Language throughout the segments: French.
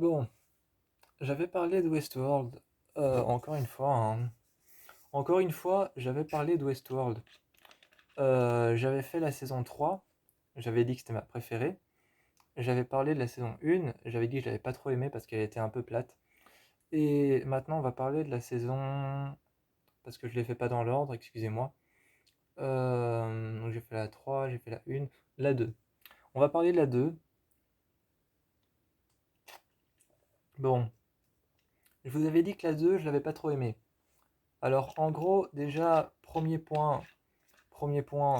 Bon, j'avais parlé de Westworld, encore une fois, hein. Encore une fois, j'avais parlé de Westworld. J'avais fait la saison 3, j'avais dit que c'était ma préférée. J'avais parlé de la saison 1, j'avais dit que je l'avais pas trop aimée parce qu'elle était un peu plate. Et maintenant, on va parler de la saison... Parce que je l'ai fait pas dans l'ordre, excusez-moi. Donc j'ai fait la 3, j'ai fait la 1, la 2. On va parler de la 2. Bon, je vous avais dit que la 2, je l'avais pas trop aimée. Alors, en gros, déjà, premier point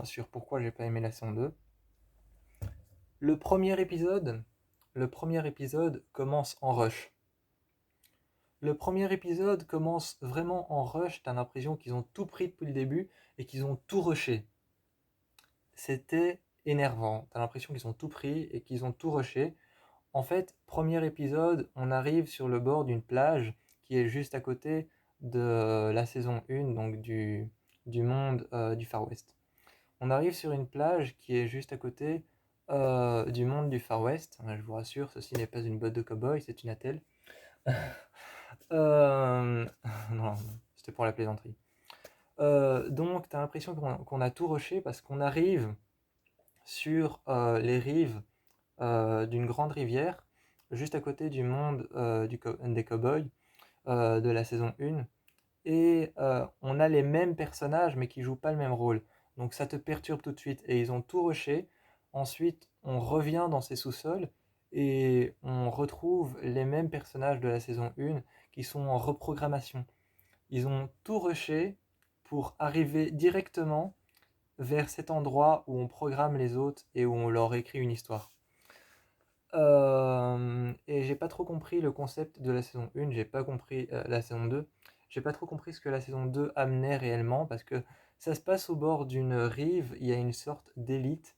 sur pourquoi j'ai pas aimé la saison 2. Le premier épisode, le premier épisode commence en rush. Le premier épisode commence vraiment en rush, t'as l'impression qu'ils ont tout pris depuis le début et qu'ils ont tout rushé. C'était énervant, t'as l'impression qu'ils ont tout pris et qu'ils ont tout rushé. En fait, premier épisode, on arrive sur le bord d'une plage qui est juste à côté de la saison 1, donc du monde du Far West. On arrive sur une plage qui est juste à côté du monde du Far West. Je vous rassure, ceci n'est pas une botte de cow-boy, c'est une attelle. Euh, non, c'était pour la plaisanterie. Donc, tu as l'impression qu'on a tout rushé parce qu'on arrive sur les rives d'une grande rivière, juste à côté du monde des cow-boys de la saison 1. Et on a les mêmes personnages mais qui jouent pas le même rôle. Donc ça te perturbe tout de suite. Et ils ont tout rushé. Ensuite, on revient dans ces sous-sols et on retrouve les mêmes personnages de la saison 1 qui sont en reprogrammation. Ils ont tout rushé pour arriver directement vers cet endroit où on programme les autres et où on leur écrit une histoire. Et j'ai pas trop compris le concept de la saison 1, j'ai pas compris la saison 2. J'ai pas trop compris ce que la saison 2 amenait réellement parce que ça se passe au bord d'une rive, il y a une sorte d'élite.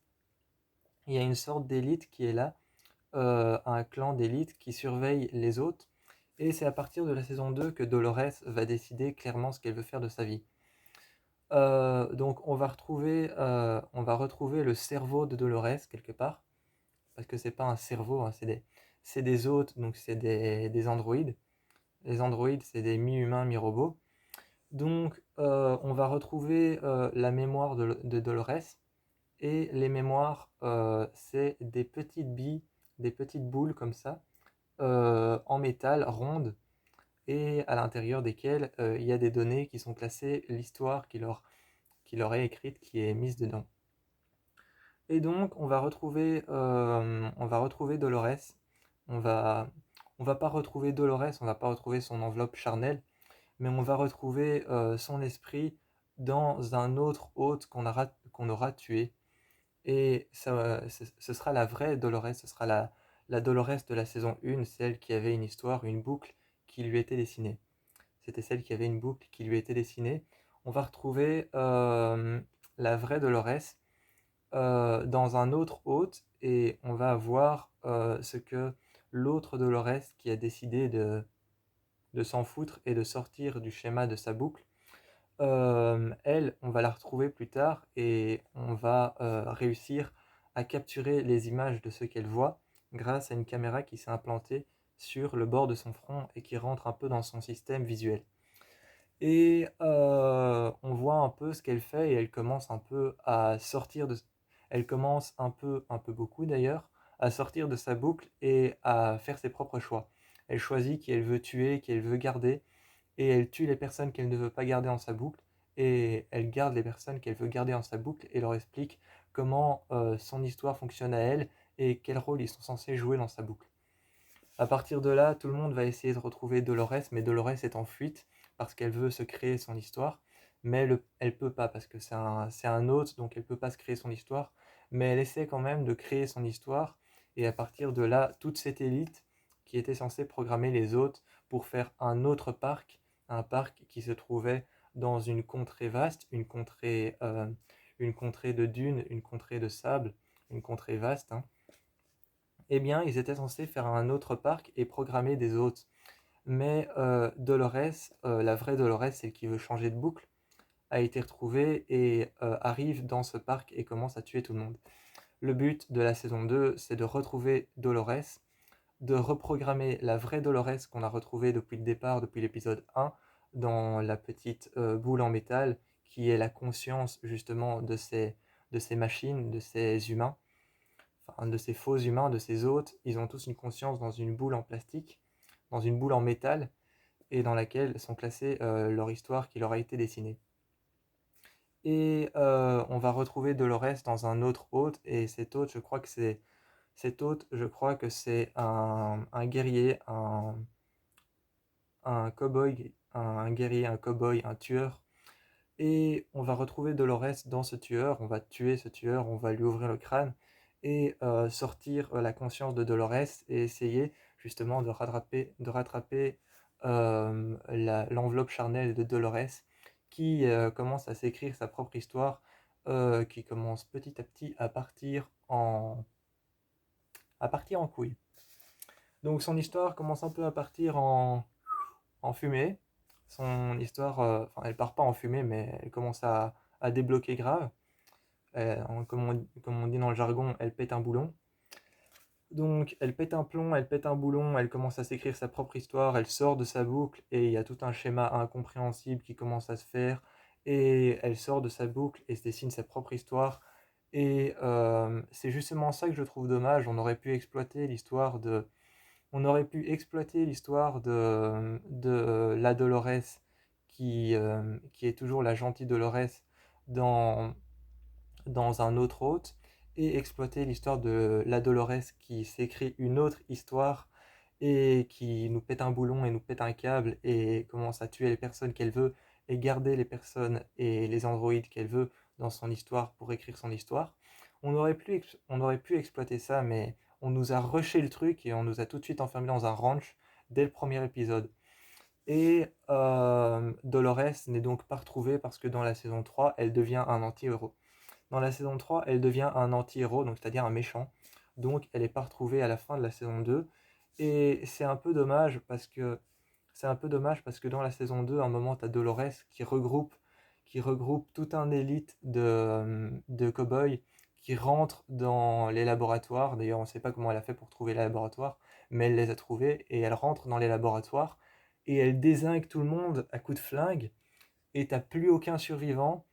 Il y a une sorte d'élite qui est là, un clan d'élite qui surveille les autres. Et c'est à partir de la saison 2 que Dolores va décider clairement ce qu'elle veut faire de sa vie. Donc on va retrouver le cerveau de Dolores quelque part parce que c'est pas un cerveau, hein, c'est des hôtes, donc c'est des androïdes. Les androïdes, c'est des mi-humains, mi-robots. Donc, on va retrouver la mémoire de Dolores. Et les mémoires, c'est des petites billes, des petites boules comme ça, en métal, rondes, et à l'intérieur desquelles il y a des données qui sont classées, l'histoire qui leur est écrite, qui est mise dedans. Et donc, on va retrouver Dolores. On va, on va pas retrouver Dolores, on va pas retrouver son enveloppe charnelle, mais on va retrouver son esprit dans un autre hôte qu'on aura tué. Et ce sera la vraie Dolores, ce sera la Dolores de la saison 1, celle qui avait une histoire, une boucle qui lui était dessinée. C'était celle qui avait une boucle qui lui était dessinée. On va retrouver la vraie Dolores dans un autre hôte et on va voir ce que l'autre Dolores qui a décidé de s'en foutre et de sortir du schéma de sa boucle. Elle, on va la retrouver plus tard et on va réussir à capturer les images de ce qu'elle voit grâce à une caméra qui s'est implantée sur le bord de son front et qui rentre un peu dans son système visuel. Et on voit un peu ce qu'elle fait et elle commence un peu à sortir de... Elle commence un peu beaucoup d'ailleurs, à sortir de sa boucle et à faire ses propres choix. Elle choisit qui elle veut tuer, qui elle veut garder, et elle tue les personnes qu'elle ne veut pas garder en sa boucle, et elle garde les personnes qu'elle veut garder en sa boucle et leur explique comment son histoire fonctionne à elle et quel rôle ils sont censés jouer dans sa boucle. À partir de là, tout le monde va essayer de retrouver Dolores, mais Dolores est en fuite parce qu'elle veut se créer son histoire, mais elle peut pas parce que c'est un hôte, donc elle peut pas se créer son histoire, mais elle essaie quand même de créer son histoire, et à partir de là, toute cette élite qui était censée programmer les hôtes pour faire un parc qui se trouvait dans une contrée vaste, une contrée de dunes, une contrée de sable, une contrée vaste, hein, eh bien, ils étaient censés faire un autre parc et programmer des hôtes. Mais Dolores, la vraie Dolores, celle qui veut changer de boucle, a été retrouvée et arrive dans ce parc et commence à tuer tout le monde. Le but de la saison 2, c'est de retrouver Dolores de reprogrammer la vraie Dolores qu'on a retrouvée depuis le départ, depuis l'épisode 1, dans la petite boule en métal, qui est la conscience justement de ces machines, de ces humains, enfin de ces faux humains, de ces hôtes. Ils ont tous une conscience dans une boule en plastique, dans une boule en métal, et dans laquelle sont classées leur histoire qui leur a été dessinée. Et on va retrouver Dolores dans un autre hôte, et cet hôte, je crois que c'est un guerrier, un cow-boy, un guerrier, un cow-boy, un tueur. Et on va retrouver Dolores dans ce tueur, on va tuer ce tueur, on va lui ouvrir le crâne et sortir la conscience de Dolores et essayer justement de rattraper l'enveloppe charnelle de Dolores qui commence à s'écrire sa propre histoire, qui commence petit à petit à partir en couille. Donc son histoire commence un peu à partir en fumée. Son histoire, enfin, elle part pas en fumée, mais elle commence à débloquer grave. Comme on dit dans le jargon, elle pète un boulon. Donc elle pète un plomb, elle pète un boulon, elle commence à s'écrire sa propre histoire, elle sort de sa boucle et il y a tout un schéma incompréhensible qui commence à se faire. Et elle sort de sa boucle et se dessine sa propre histoire. Et c'est justement ça que je trouve dommage. On aurait pu exploiter l'histoire de la Dolores qui est toujours la gentille Dolores dans, dans un autre hôte et exploiter l'histoire de la Dolores qui s'écrit une autre histoire et qui nous pète un boulon et nous pète un câble et commence à tuer les personnes qu'elle veut et garder les personnes et les androïdes qu'elle veut dans son histoire pour écrire son histoire. On aurait pu exploiter ça, mais on nous a rushé le truc et on nous a tout de suite enfermés dans un ranch dès le premier épisode. Et Dolores n'est donc pas retrouvée parce que dans la saison 3, elle devient un anti-héros. Dans la saison 3, elle devient un anti-héros, donc c'est-à-dire un méchant. Donc elle n'est pas retrouvée à la fin de la saison 2. Et c'est un peu dommage parce que dans la saison 2, à un moment, tu as Dolores qui regroupe tout un élite de cow-boys qui rentrent dans les laboratoires. D'ailleurs, on ne sait pas comment elle a fait pour trouver les laboratoires, mais elle les a trouvés et elle rentre dans les laboratoires et elle dézingue tout le monde à coups de flingue et t'as plus aucun survivant.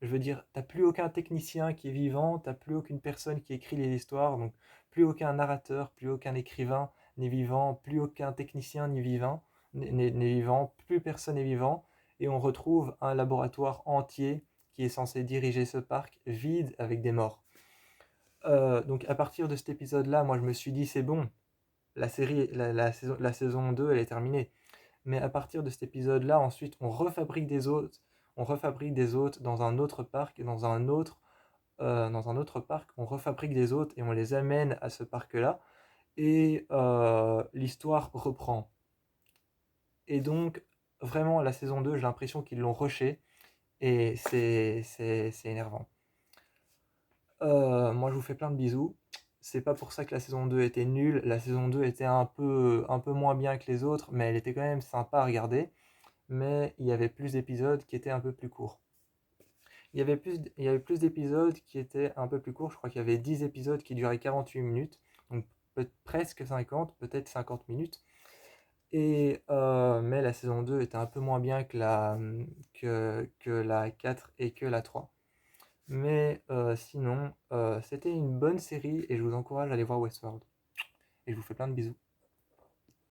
Je veux dire, t'as plus aucun technicien qui est vivant, t'as plus aucune personne qui écrit les histoires, donc plus aucun narrateur, plus aucun écrivain n'est vivant, plus aucun technicien n'est vivant, plus personne n'est vivant, et on retrouve un laboratoire entier qui est censé diriger ce parc vide avec des morts. Donc à partir de cet épisode-là, moi je me suis dit c'est bon, la saison 2 elle est terminée. Mais à partir de cet épisode-là, ensuite, on refabrique des hôtes dans un autre parc, dans un autre parc, on refabrique des hôtes et on les amène à ce parc-là, et l'histoire reprend. Et donc, vraiment, la saison 2, j'ai l'impression qu'ils l'ont rushé, et c'est énervant. Moi, je vous fais plein de bisous. C'est pas pour ça que la saison 2 était nulle. La saison 2 était un peu moins bien que les autres, mais elle était quand même sympa à regarder. Mais il y avait plus d'épisodes qui étaient un peu plus courts. Il y avait plus d'épisodes qui étaient un peu plus courts. Je crois qu'il y avait 10 épisodes qui duraient 48 minutes. Donc presque 50, peut-être 50 minutes. Mais la saison 2 était un peu moins bien que la 4 et que la 3. Mais sinon, c'était une bonne série et je vous encourage à aller voir Westworld. Et je vous fais plein de bisous.